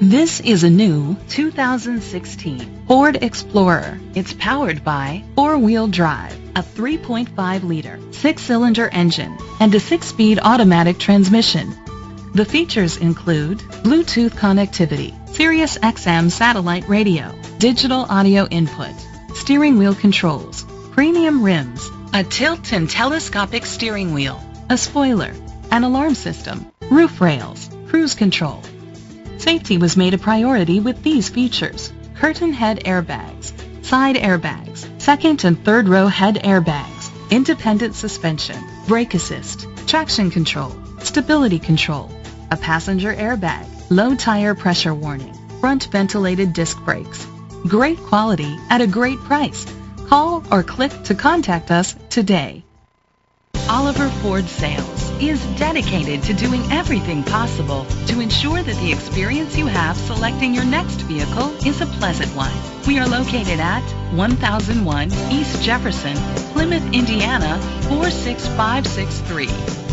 This is a new 2016 Ford Explorer. It's powered by four-wheel drive, a 3.5-liter six-cylinder engine, and a six-speed automatic transmission. The features include Bluetooth connectivity, Sirius XM satellite radio, digital audio input, steering wheel controls, premium rims, a tilt and telescopic steering wheel, a spoiler, an alarm system, roof rails, cruise control. Safety was made a priority with these features: curtain head airbags, side airbags, second and third row head airbags, independent suspension, brake assist, traction control, stability control, a passenger airbag, low tire pressure warning, front ventilated disc brakes. Great quality at a great price. Call or click to contact us today. Oliver Ford Sales is dedicated to doing everything possible to ensure that the experience you have selecting your next vehicle is a pleasant one. We are located at 1001 East Jefferson, Plymouth, Indiana 46563.